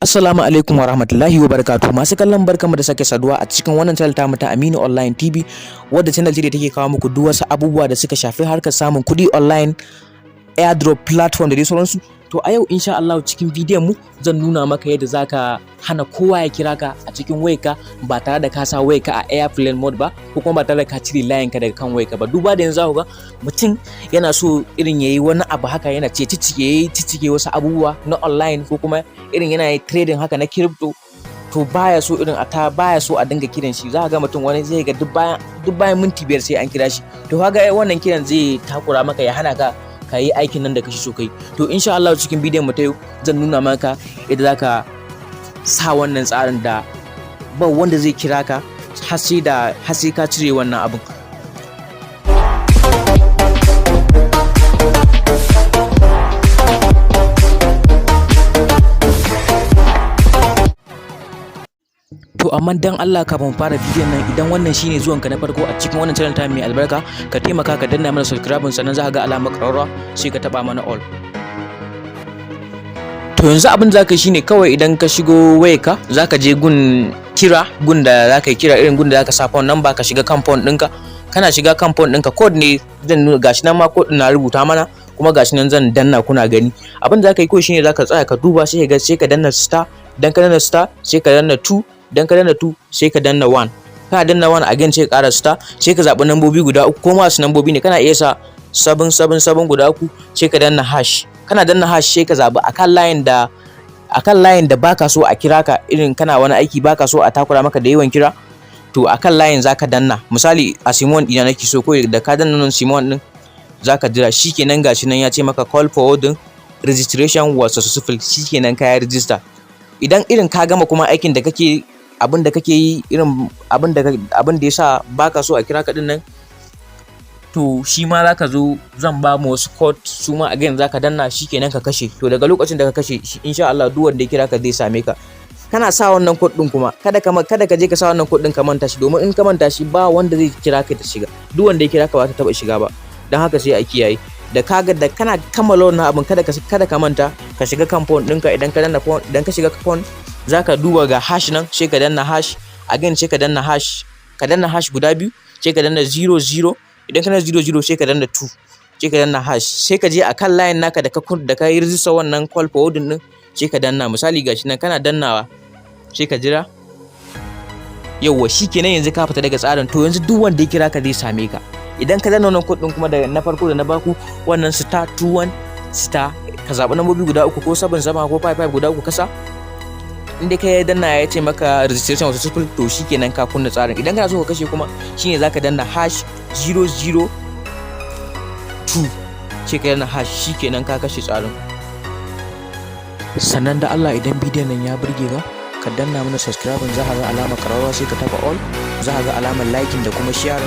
Assalamu alaikum wa rahmatullahi wa barakatuh. Masu kallon barkanmu da sake saduwa a cikin wannan channel ta ta Aminu Online TV, wadda channel ce da take kawo muku duk wasu abubuwa da suka shafi harkar samun kuɗi online, airdrop platform da dai sauransu. To a yau insha Allah cikin bidiyon mu zan nuna maka yadda zaka hana kowa ya kira ka a cikin wayarka ba tare da ka sa wayarka a airplane mode ba, ko kuma ba tare da ka cire layin ka daga kan wayarka ba. Duba da yanzu za ku ga mutum yana so irin yayi wani abu haka, yana cicike wasu abubuwa na online, ko kuma irin yana trading haka na crypto, to baya so a dinga kiran shi. Za ka ga mutum wani zai ga duk bayan minti 5 sai an kira shi. To kaga wannan kiran zai takura maka, ya hana ka yi aikin nan da kake so kai. To insha Allah cikin bidiyon mu ta yau zan nuna maka yadda zaka sa wannan tsarin da ba wanda zai kira ka har sai ka cire wannan abin. To amma dan Allah, kafin fara bidiyon nan, idan wannan shine zuwanka na farko a cikin wannan channel ta mai albarka, ka taimaka ka danna mana subscribe, sannan za ka ga alamar ƙararrawa sai ka taba mana all. To yanzu abin da zaka yi shine kawai idan ka shigo wayarka zaka je gun da zaka yi kira, irin gun da zaka sa phone number, ka shiga kan phone ɗinka. Kana shiga kan phone ɗinka, code ne zan nuna, gashi nan ma code na rubuta mana, kuma gashi nan zan danna kuna gani. Abin da zaka yi kawai shine zaka tsaya ka duba, sai ka danna star, dan ka danna star sai ka danna 2, dan ka danna 2 sai ka danna 1. Kana danna 1 again sai ka ƙara star, sai ka zaɓi nambobi guda uku, ko masu nambobi ne kana iya sa 777 guda uku, sai ka danna hash. Kana danna hash sai ka zaɓi akan layin da baka so a kira ka, irin kana wani aiki baka so a takura maka da yawan kira, to akan layin zaka danna. Misali a Simon ina nake so, ko da ka danna nan Simon din zaka jira, shikenan gashi nan ya ce maka call forwarding registration was successful, shikenan ka yi register. Idan irin ka gama kuma aikin da kake, abin da kake yi, irin abin da yasa baka so a kira ka din nan, to shi ma zaka zo, zan ba mu wasu code su ma again zaka danna, shikenan ka kashe. To daga lokacin da ka kashe shi, insha Allah duk wanda ya kira ka zai same ka. Kana sa wannan code din kuma kada ka je ka sa wannan code din ka manta shi, domin in ka manta shi ba wanda zai kira ka ta shiga. Duk wanda ya kira ka ba ta taba shiga ba. Dan haka sai a kiyaye. Da kana kammala wannan abin, kada ka manta ka shiga kan phone ɗinka. Idan ka shiga phone zaka duba ga hash nan, sai ka danna hash again, sai ka danna hash guda biyu, sai ka danna 00. Idan kana 00 sai ka danna 2, sai ka danna hash, sai ka je akan line naka da ka yi register wannan call forwarding din, sai ka danna. Misali gashi nan kana dannawa, sai ka jira. Yawwa, shikenan yanzu ka fita daga tsarin. To yanzu duk wanda ya kira ka zai same ka. Idan ka danna wannan code din kuma da na farko da na baku, wannan star 21 star, ka zaɓi nambobi guda uku, ko 77 ko 55 guda uku kasa. Inda ka yi danna ya ce maka registration was successful, to shikenan ka kunna tsarin. Idan kana so ka kashe kuma shine zaka danna hash 002, sai ka danna hash, shikenan ka kashe tsarin. Sannan da Allah, idan bidiyon nan ya burge ka danna mana subscribe, za ka ga alamar ƙararrawa sai ka taba all, za ka ga alamar liking da kuma share,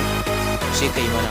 sai ka yi mana.